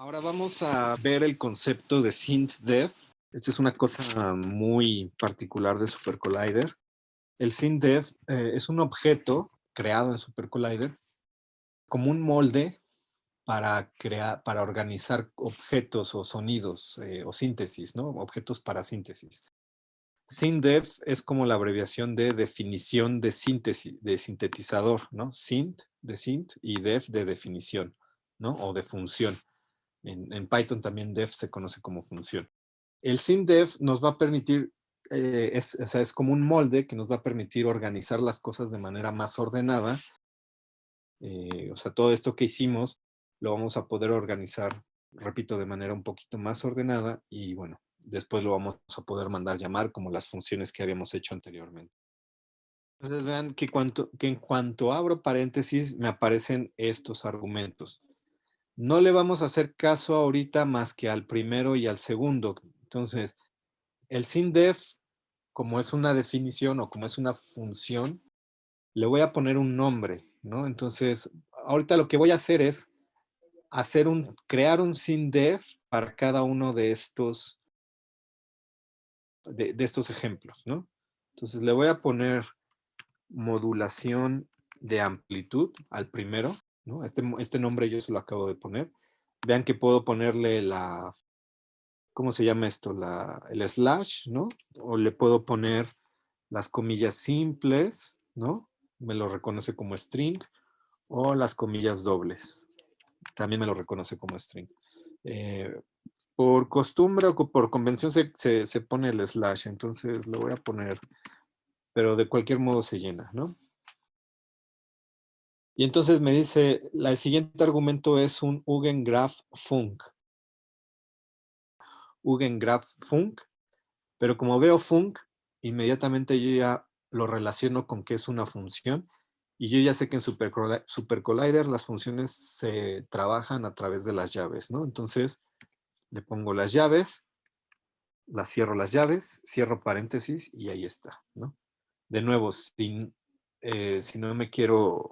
Ahora vamos a ver el concepto de SynthDev. Esta es una cosa muy particular de Super Collider. El SynthDev es un objeto creado en Super Collider como un molde para organizar objetos o sonidos o síntesis, ¿no? Objetos para síntesis. SynthDev es como la abreviación de definición de síntesis, de sintetizador, ¿no? Synth de synth y dev de definición, ¿no? O de función. En Python también dev se conoce como función. El SynthDev nos va a permitir, o sea, es como un molde que nos va a permitir organizar las cosas de manera más ordenada. O sea, todo esto que hicimos lo vamos a poder organizar, repito, de manera un poquito más ordenada y bueno, después lo vamos a poder mandar llamar como las funciones que habíamos hecho anteriormente. Entonces vean que en cuanto abro paréntesis me aparecen estos argumentos. No le vamos a hacer caso ahorita más que al primero y al segundo. Entonces, el SynthDev, como es una definición o como es una función, le voy a poner un nombre, ¿no? Entonces, ahorita lo que voy a hacer es crear un SynthDev para cada uno de estos ejemplos, ¿no? Entonces, le voy a poner modulación de amplitud al primero, ¿no? Este nombre yo se lo acabo de poner. Vean que puedo ponerle ¿cómo se llama esto? El slash, ¿no? O le puedo poner las comillas simples, ¿no? Me lo reconoce como string. O las comillas dobles. También me lo reconoce como string. Por costumbre o por convención se pone el slash, entonces lo voy a poner, pero de cualquier modo se llena, ¿no? Y entonces me dice, el siguiente argumento es un Hugengraph Func. Hugengraph Func, pero como veo Func, inmediatamente yo ya lo relaciono con que es una función y yo ya sé que en Super Collider las funciones se trabajan a través de las llaves, ¿no? Entonces le pongo las llaves, cierro las llaves, cierro paréntesis y ahí está, ¿no? De nuevo, si no me quiero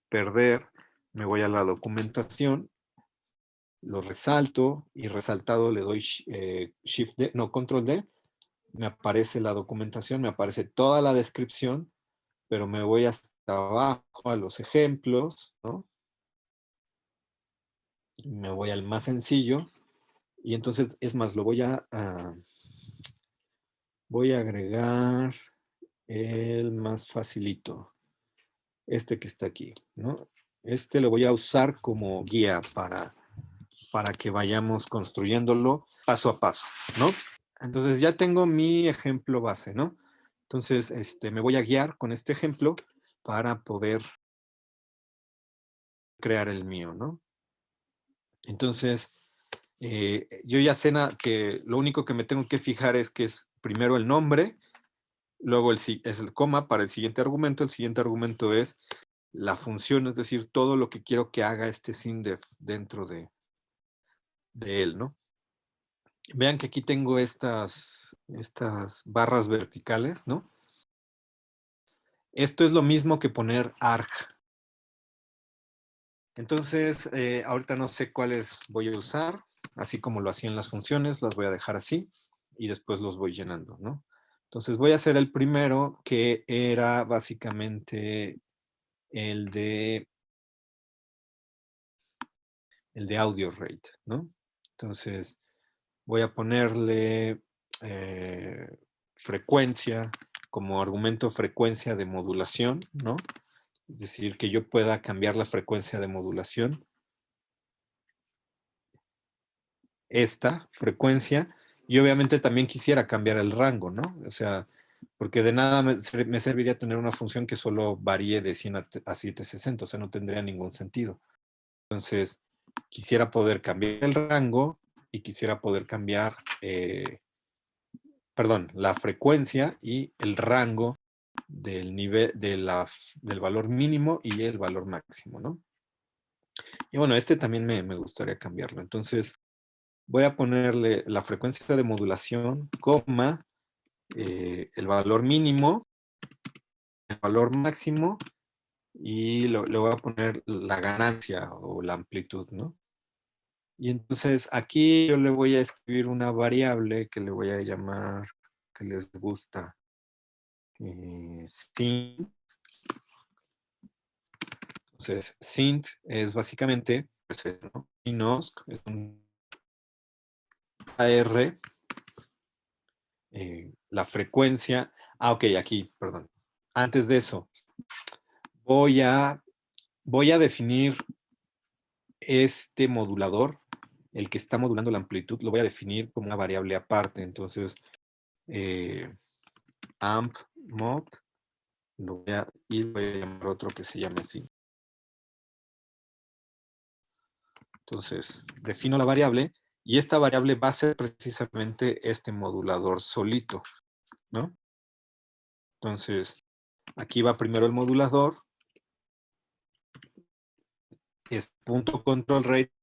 perder, me voy a la documentación, lo resalto y resaltado le doy Shift D, no, Control D, me aparece la documentación, me aparece toda la descripción, pero me voy hasta abajo a los ejemplos, ¿no? Me voy al más sencillo y entonces, es más, lo voy a agregar el más facilito, este que está aquí, ¿no? Este lo voy a usar como guía para que vayamos construyéndolo paso a paso, ¿no? Entonces ya tengo mi ejemplo base, ¿no? Entonces, me voy a guiar con este ejemplo para poder crear el mío, ¿no? Entonces, yo ya sé que lo único que me tengo que fijar es que es primero el nombre, luego es el coma para el siguiente argumento es la función, es decir, todo lo que quiero que haga este SynthDev dentro de él, ¿no? Vean que aquí tengo estas barras verticales, ¿no? Esto es lo mismo que poner arg. Entonces, ahorita no sé cuáles voy a usar, así como lo hacía en las funciones, las voy a dejar así y después los voy llenando, ¿no? Entonces voy a hacer el primero, que era básicamente el de audio rate, ¿no? Entonces voy a ponerle frecuencia, como argumento frecuencia de modulación, ¿no? Es decir, que yo pueda cambiar la frecuencia de modulación. Esta frecuencia, y obviamente también quisiera cambiar el rango, ¿no? O sea, porque de nada me serviría tener una función que solo varíe de 100 a 760, o sea, no tendría ningún sentido. Entonces, quisiera poder cambiar el rango y quisiera poder cambiar, perdón, la frecuencia y el rango del nivel del valor mínimo y el valor máximo, ¿no? Y bueno, también me gustaría cambiarlo. Entonces, voy a ponerle la frecuencia de modulación, coma, el valor mínimo, el valor máximo y le voy a poner la ganancia o la amplitud, ¿no? Y entonces aquí yo le voy a escribir una variable que le voy a llamar, que les gusta, Sint. Entonces, Sint es básicamente, pues, ¿no? Sinosc es un AR, la frecuencia. Ah, ok, aquí, perdón. Antes de eso, voy a definir este modulador, el que está modulando la amplitud, lo voy a definir como una variable aparte. Entonces, amp mod, y voy a llamar otro que se llame así. Entonces, defino la variable y esta variable va a ser precisamente este modulador solito, ¿no? Entonces, aquí va primero el modulador, es punto control rate,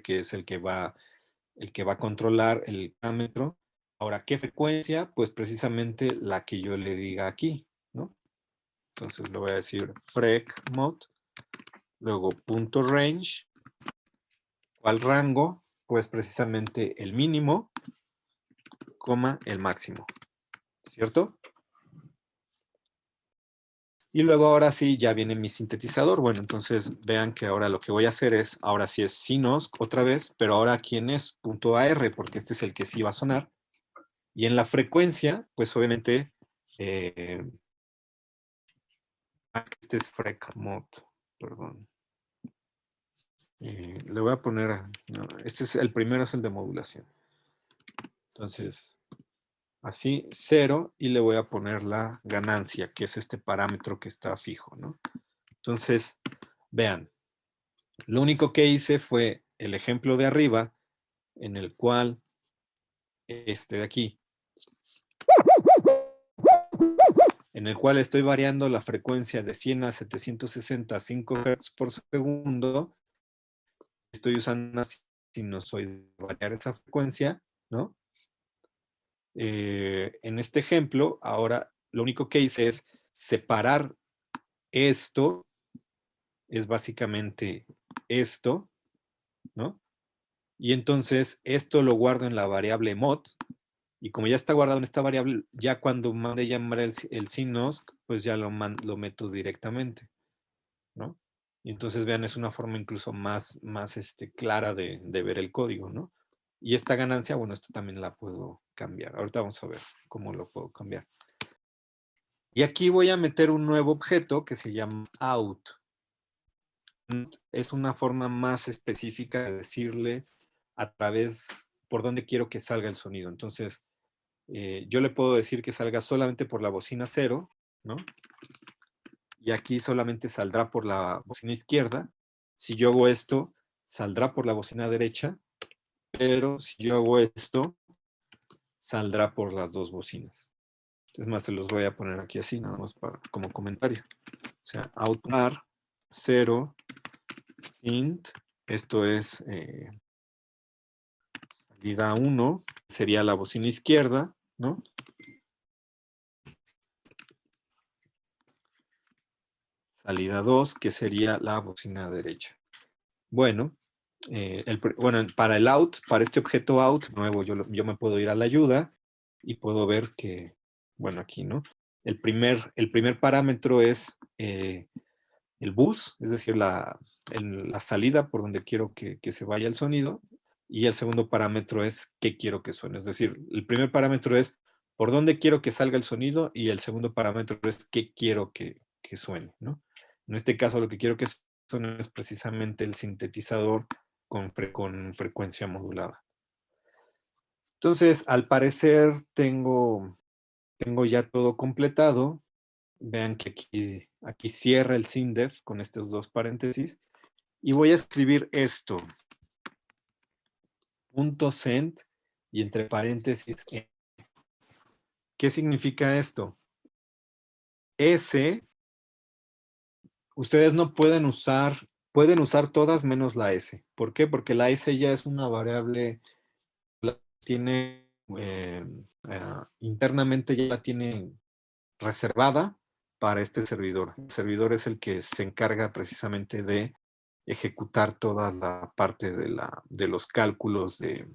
que es el que va a controlar el parámetro. Ahora, ¿qué frecuencia? Pues precisamente la que yo le diga aquí, ¿no? Entonces le voy a decir frec mod, luego punto range. ¿Cuál rango? Pues precisamente el mínimo, coma, el máximo, ¿cierto? Y luego ahora sí ya viene mi sintetizador. Bueno, entonces vean que ahora lo que voy a hacer es, ahora sí es Sinosc otra vez, pero ahora aquí es punto .ar, porque este es el que sí va a sonar. Y en la frecuencia, pues obviamente, este es frec mod, perdón. Le voy a poner, no, este es el primero, es el de modulación. Entonces, así, 0, y le voy a poner la ganancia, que es este parámetro que está fijo, ¿no? Entonces, vean, lo único que hice fue el ejemplo de arriba, en el cual, este de aquí, en el cual estoy variando la frecuencia de 100 a 760 5 Hz por segundo. Estoy usando una sinusoide de variar esa frecuencia, ¿no? En este ejemplo, ahora lo único que hice es separar esto, es básicamente esto, ¿no? Y entonces esto lo guardo en la variable mod, y como ya está guardado en esta variable, ya cuando mande llamar el Sinosc, pues ya lo meto directamente, ¿no? Y entonces vean, es una forma incluso más clara de ver el código, ¿no? Y esta ganancia, bueno, esta también la puedo cambiar. Ahorita vamos a ver cómo lo puedo cambiar. Y aquí voy a meter un nuevo objeto que se llama out. Es una forma más específica de decirle a través por dónde quiero que salga el sonido. Entonces, yo le puedo decir que salga solamente por la bocina 0, ¿no? Y aquí solamente saldrá por la bocina izquierda. Si yo hago esto, saldrá por la bocina derecha, pero si yo hago esto, saldrá por las dos bocinas. Es más, se los voy a poner aquí así, nada más como comentario. O sea, outbar 0 int, esto es salida 1, sería la bocina izquierda, ¿no? Salida 2, que sería la bocina derecha. Bueno, para el out, para este objeto out nuevo, yo me puedo ir a la ayuda y puedo ver que, bueno, aquí, ¿no? El primer parámetro es el bus, es decir, la salida por donde quiero que se vaya el sonido, y el segundo parámetro es qué quiero que suene. Es decir, el primer parámetro es por dónde quiero que salga el sonido, y el segundo parámetro es qué quiero que suene, ¿no? En este caso, lo que quiero que suene es precisamente el sintetizador con frecuencia modulada. Entonces, al parecer, tengo ya todo completado. Vean que aquí cierra el SINDEF con estos dos paréntesis. Y voy a escribir esto. .send y entre paréntesis. ¿Qué significa esto? S, ustedes no pueden usar todas menos la S. ¿Por qué? Porque la S ya es una variable, tiene internamente ya la tiene reservada para este servidor. El servidor es el que se encarga precisamente de ejecutar toda la parte de los cálculos de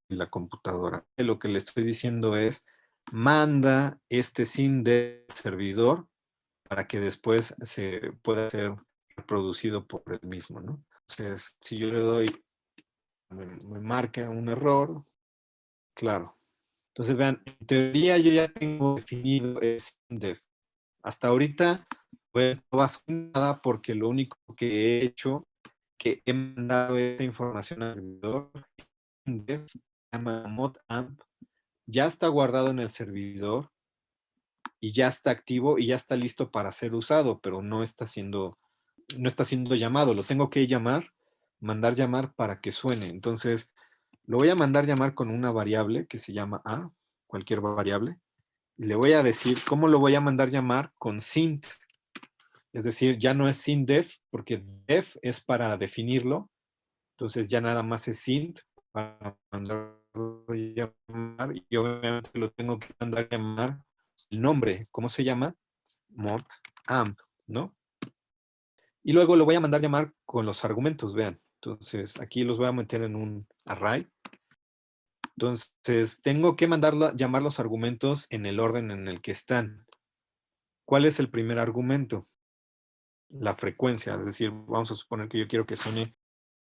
la computadora. Lo que le estoy diciendo es, manda este SYN del servidor para que después se pueda ser reproducido por el mismo, ¿no? Entonces, si yo le doy, me marca un error, claro. Entonces, vean, en teoría yo ya tengo definido el SYNDEF. Hasta ahorita, pues, no pasó nada porque lo único que he hecho, que he mandado esta información al servidor, SYNDEF, se llama modamp, ya está guardado en el servidor y ya está activo y ya está listo para ser usado, pero no está siendo llamado. Lo tengo que llamar, mandar llamar para que suene. Entonces, lo voy a mandar llamar con una variable que se llama A, cualquier variable. Y le voy a decir cómo lo voy a mandar llamar con SYNT. Es decir, ya no es SYNDEF, porque def es para definirlo. Entonces ya nada más es SYNT para mandarlo llamar. Y obviamente lo tengo que mandar llamar el nombre. ¿Cómo se llama? Mod amp, ¿no? Y luego lo voy a mandar llamar con los argumentos, vean. Entonces, aquí los voy a meter en un array. Entonces, tengo que mandarlo llamar los argumentos en el orden en el que están. ¿Cuál es el primer argumento? La frecuencia, es decir, vamos a suponer que yo quiero que suene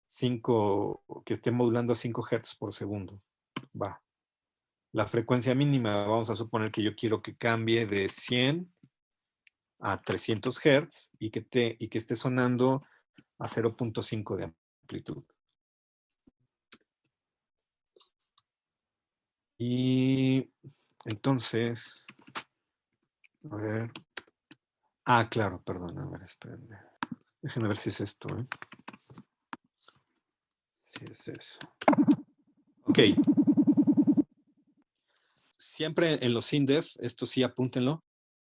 5, que esté modulando a 5 Hz por segundo. Va. La frecuencia mínima, vamos a suponer que yo quiero que cambie de 100 a 300 Hz y que esté sonando a 0.5 de amplitud. Y entonces, a ver. Ah, claro, perdón, a ver, espérenme. Déjenme ver si es esto, ¿eh? Si es eso. Ok. Siempre en los SYNDEF, esto sí apúntenlo,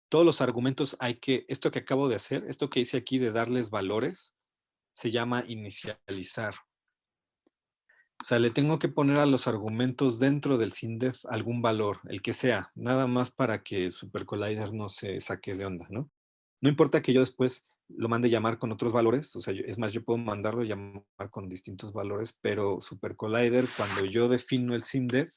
todos los argumentos hay que, esto que acabo de hacer, esto que hice aquí de darles valores, se llama inicializar. O sea, le tengo que poner a los argumentos dentro del SYNDEF algún valor, el que sea, nada más para que SuperCollider no se saque de onda, ¿no? No importa que yo después lo mande llamar con otros valores, o sea, es más, yo puedo mandarlo llamar con distintos valores, pero SuperCollider, cuando yo defino el SYNDEF,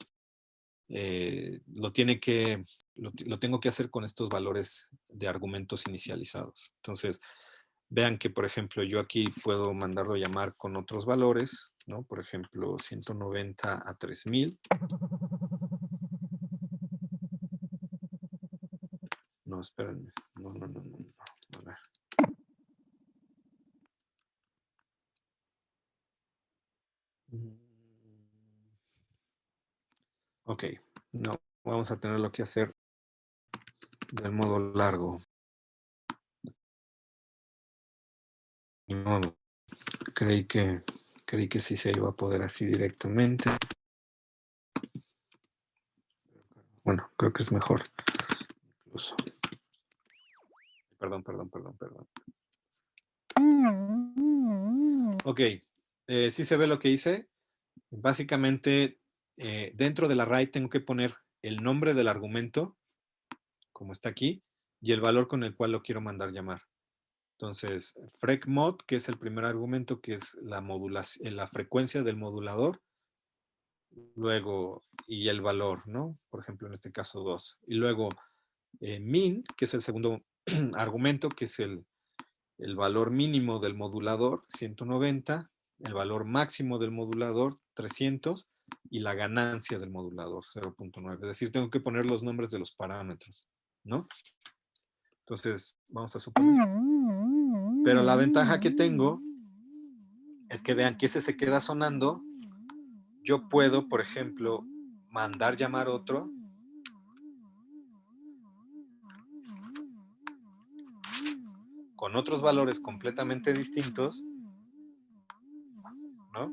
lo tengo que hacer con estos valores de argumentos inicializados. Entonces, vean que, por ejemplo, yo aquí puedo mandarlo llamar con otros valores, ¿no? Por ejemplo, 190 a 3000. No, espérenme. No. A ver. Ok, no, vamos a tenerlo que hacer del modo largo. Ni modo. Creí que sí se iba a poder así directamente. Bueno, creo que es mejor. Incluso. Perdón. Ok, sí se ve lo que hice. Básicamente, dentro del array tengo que poner el nombre del argumento, como está aquí, y el valor con el cual lo quiero mandar llamar. Entonces, frec_mod, que es el primer argumento, que es la frecuencia del modulador, luego, y el valor, ¿no? Por ejemplo, en este caso 2. Y luego, min, que es el segundo argumento, que es el valor mínimo del modulador, 190, el valor máximo del modulador, 300, y la ganancia del modulador, 0.9. Es decir, tengo que poner los nombres de los parámetros, ¿no? Entonces, vamos a suponer. Pero la ventaja que tengo es que vean que ese se queda sonando. Yo puedo, por ejemplo, mandar llamar otro. Con otros valores completamente distintos, ¿no?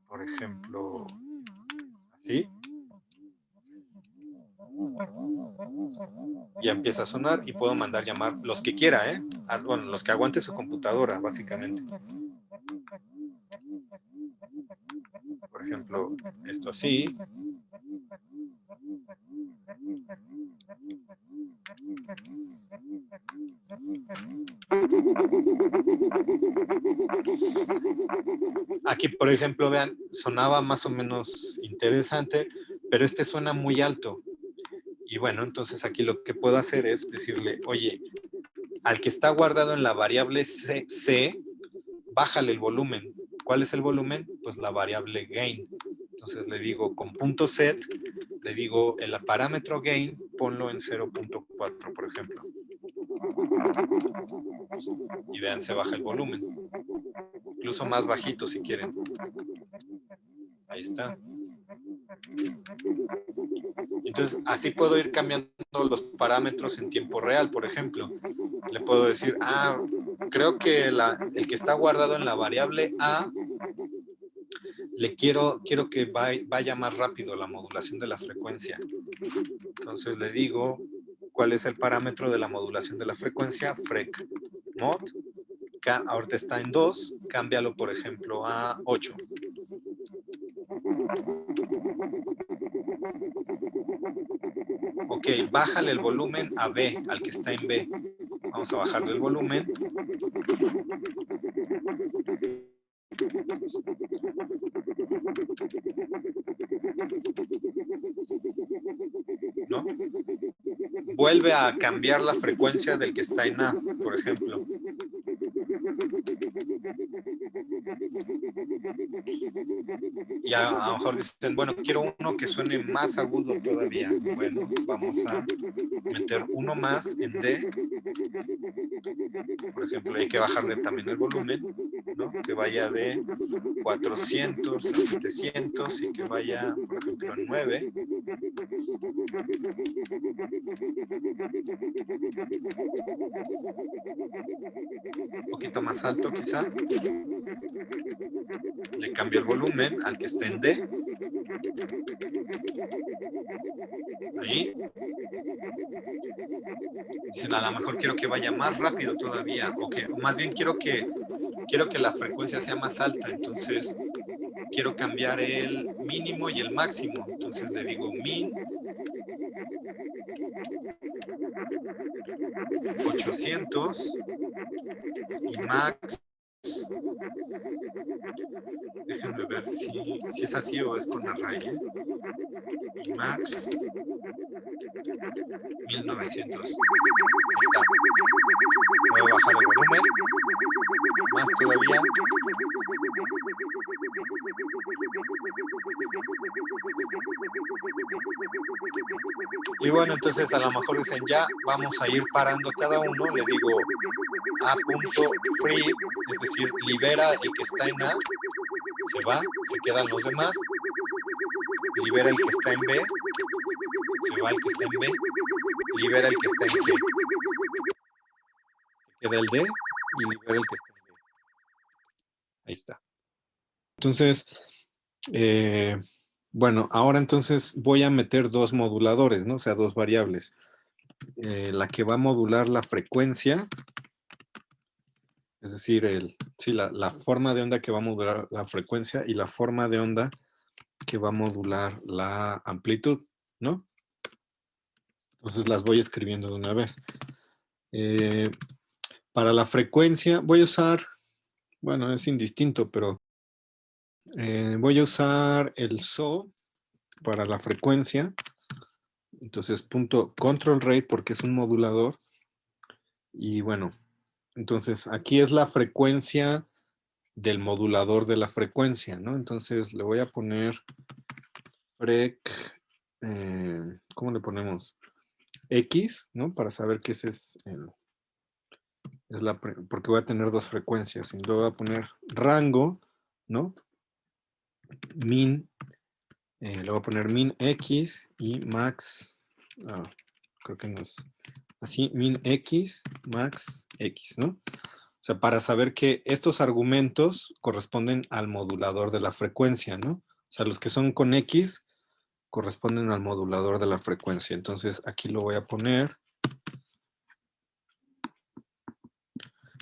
Por ejemplo, así. Ya empieza a sonar y puedo mandar llamar los que quiera, ¿eh? Bueno, los que aguante su computadora, básicamente. Por ejemplo, esto así. Aquí, por ejemplo, vean, sonaba más o menos interesante, pero este suena muy alto. Y bueno, entonces aquí lo que puedo hacer es decirle, oye, al que está guardado en la variable C, bájale el volumen. ¿Cuál es el volumen? Pues la variable gain. Entonces le digo con punto set, le digo el parámetro gain, ponlo en 0.4, por ejemplo. Y vean, se baja el volumen. Incluso más bajito si quieren. Ahí está. Entonces, así puedo ir cambiando los parámetros en tiempo real, por ejemplo. Le puedo decir, creo que el que está guardado en la variable A, quiero que vaya más rápido la modulación de la frecuencia. Entonces le digo, ¿cuál es el parámetro de la modulación de la frecuencia? Frec mod. Ahorita está en 2, cámbialo, por ejemplo, a 8. Ok, bájale el volumen a B, al que está en B. Vamos a bajarle el volumen. ¿No? Vuelve a cambiar la frecuencia del que está en A, por ejemplo. Y a lo mejor dicen, bueno, quiero uno que suene más agudo todavía. Bueno, vamos a meter uno más en D. Por ejemplo, hay que bajarle también el volumen, ¿no? Que vaya de 400 a 700 y que vaya, por ejemplo, en 9. Un poquito más alto quizá. Le cambio el volumen al que esté en D. Ahí. Dicen, a lo mejor quiero que vaya más rápido todavía, o más bien quiero que la frecuencia sea más alta, entonces quiero cambiar el mínimo y el máximo. Entonces le digo min 800 y max. Déjenme ver si es así o es con array. Y max 1900. Ahí está. Voy a bajar el volumen. Más todavía. Y bueno, entonces a lo mejor dicen, ya vamos a ir parando cada uno. Le digo a.free, es decir, libera el que está en A, se va, se quedan los demás. Libera el que está en B, se va el que está en B. Libera el que está en C. Se queda el D y libera el que está en B. Ahí está. Entonces, bueno, ahora entonces voy a meter dos moduladores, ¿no? O sea, dos variables. La que va a modular la frecuencia, es decir, la forma de onda que va a modular la frecuencia y la forma de onda que va a modular la amplitud, ¿no? Entonces las voy escribiendo de una vez. Para la frecuencia voy a usar, bueno, es indistinto, pero voy a usar el SO para la frecuencia. Entonces, punto control rate porque es un modulador. Y bueno, entonces aquí es la frecuencia del modulador de la frecuencia, ¿no? Entonces le voy a poner frec, ¿cómo le ponemos? X, ¿no? Para saber que ese es porque voy a tener dos frecuencias. Y luego voy a poner rango, ¿no? Min, le voy a poner min X y max, creo que no es así, min X, max X, ¿no? O sea, para saber que estos argumentos corresponden al modulador de la frecuencia, ¿no? O sea, los que son con X corresponden al modulador de la frecuencia. Entonces, aquí lo voy a poner.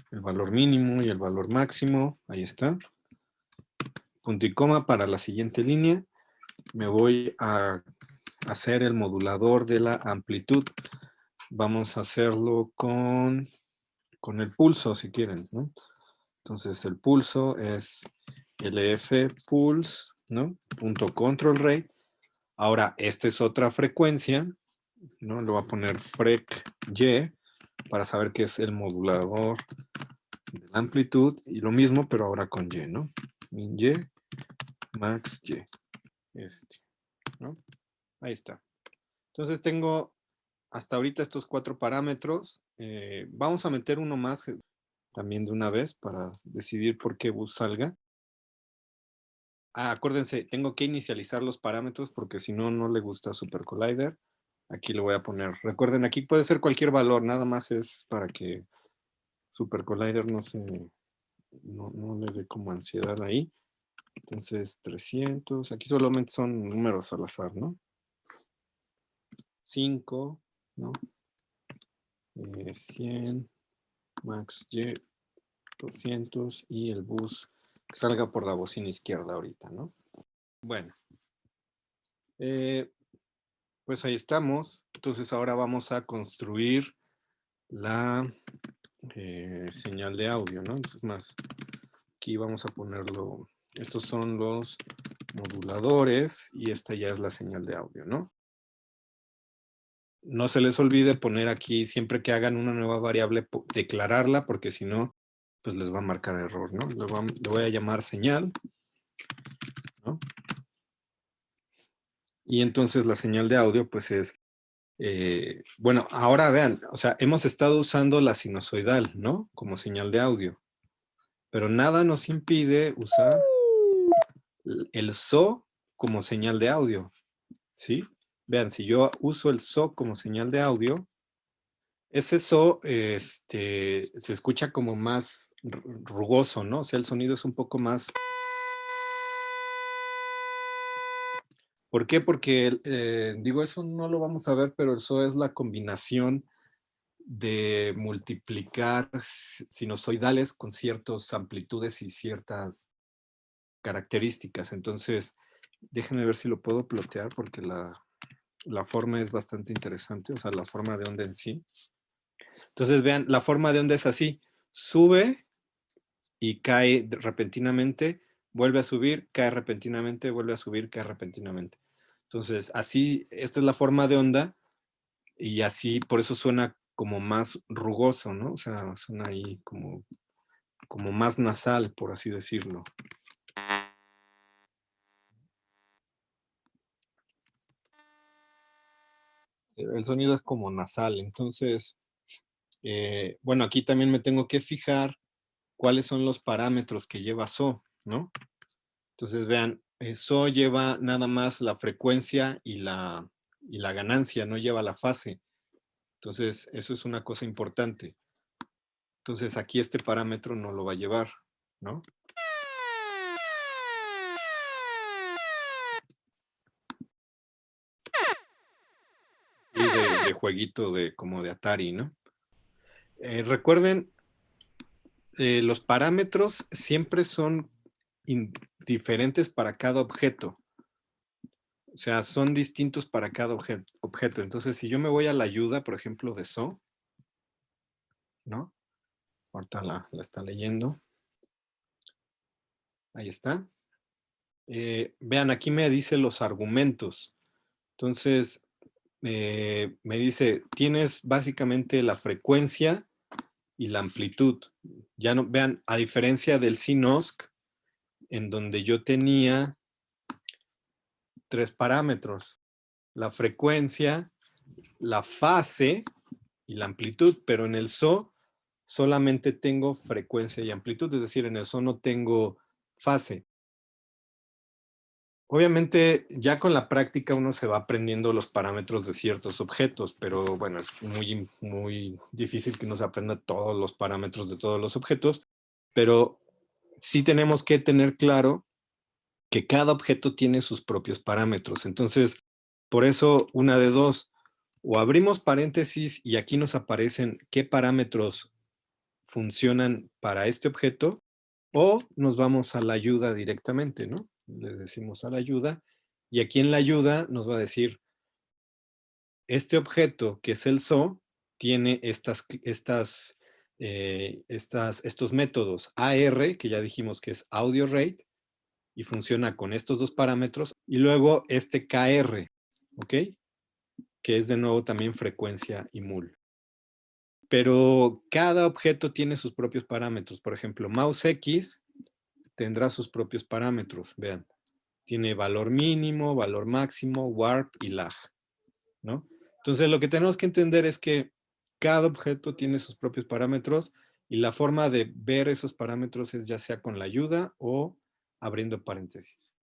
El valor mínimo y el valor máximo. Ahí está. Punto y coma para la siguiente línea. Me voy a hacer el modulador de la amplitud. Vamos a hacerlo con con el pulso, si quieren, ¿no? Entonces el pulso es lf pulse, ¿no? Punto control rate. Ahora, esta es otra frecuencia, ¿no? Le voy a poner frec y para saber qué es el modulador de la amplitud. Y lo mismo, pero ahora con y, ¿no? Min y, max y. ¿No? Ahí está. Entonces tengo hasta ahorita estos 4 parámetros. Vamos a meter uno más también de una vez para decidir por qué bus salga. Acuérdense, tengo que inicializar los parámetros porque si no, no le gusta Super Collider. Aquí lo voy a poner. Recuerden, aquí puede ser cualquier valor, nada más es para que Super Collider no le dé como ansiedad ahí. Entonces, 300. Aquí solamente son números al azar, ¿no? 5, ¿no? 100, max y, 200 y el bus que salga por la bocina izquierda ahorita, ¿no? Bueno, pues ahí estamos. Entonces ahora vamos a construir la señal de audio, ¿no? Entonces más, aquí vamos a ponerlo, estos son los moduladores y esta ya es la señal de audio, ¿no? No se les olvide poner aquí, siempre que hagan una nueva variable, declararla, porque si no, pues les va a marcar error, ¿no? Le voy a llamar señal, ¿no? Y entonces la señal de audio, pues es, bueno, ahora vean, o sea, hemos estado usando la sinusoidal, ¿no? Como señal de audio. Pero nada nos impide usar el SO como señal de audio, ¿sí? Vean, si yo uso el SO como señal de audio, ese SO se escucha como más rugoso, ¿no? O sea, el sonido es un poco más... ¿Por qué? Porque, digo, eso no lo vamos a ver, pero el SO es la combinación de multiplicar sinusoidales con ciertas amplitudes y ciertas características. Entonces, déjenme ver si lo puedo plotear porque la forma es bastante interesante, o sea, la forma de onda en sí. Entonces, vean, la forma de onda es así. Sube y cae repentinamente, vuelve a subir, cae repentinamente, vuelve a subir, cae repentinamente. Entonces, así, esta es la forma de onda y así, por eso suena como más rugoso, ¿no? O sea, suena ahí como más nasal, por así decirlo. El sonido es como nasal, entonces, bueno, aquí también me tengo que fijar cuáles son los parámetros que lleva SO, ¿no? Entonces, vean, SO lleva nada más la frecuencia y la ganancia, no lleva la fase. Entonces, eso es una cosa importante. Entonces, aquí este parámetro no lo va a llevar, ¿no? Y de jueguito como de Atari, ¿no? Recuerden, los parámetros siempre son diferentes para cada objeto. O sea, son distintos para cada objeto. Entonces, si yo me voy a la ayuda, por ejemplo, de SO, ¿no? Ahorita la está leyendo. Ahí está. Vean, aquí me dice los argumentos. Entonces, me dice, tienes básicamente la frecuencia y la amplitud. Ya no, vean, a diferencia del SINOSC, en donde yo tenía 3 parámetros. La frecuencia, la fase y la amplitud, pero en el SO solamente tengo frecuencia y amplitud, es decir, en el SO no tengo fase. Obviamente, ya con la práctica uno se va aprendiendo los parámetros de ciertos objetos, pero bueno, es muy difícil que uno se aprenda todos los parámetros de todos los objetos, pero sí tenemos que tener claro que cada objeto tiene sus propios parámetros. Entonces, por eso, una de dos, o abrimos paréntesis y aquí nos aparecen qué parámetros funcionan para este objeto, o nos vamos a la ayuda directamente, ¿no? Le decimos a la ayuda, y aquí en la ayuda nos va a decir, este objeto que es el SO, tiene estas estos métodos AR, que ya dijimos que es audio rate, y funciona con estos dos parámetros, y luego este KR, ¿ok? Que es de nuevo también frecuencia y mul. Pero cada objeto tiene sus propios parámetros. Por ejemplo, mouse X tendrá sus propios parámetros. Vean, tiene valor mínimo, valor máximo, warp y lag, ¿no? Entonces, lo que tenemos que entender es que cada objeto tiene sus propios parámetros y la forma de ver esos parámetros es ya sea con la ayuda o abriendo paréntesis.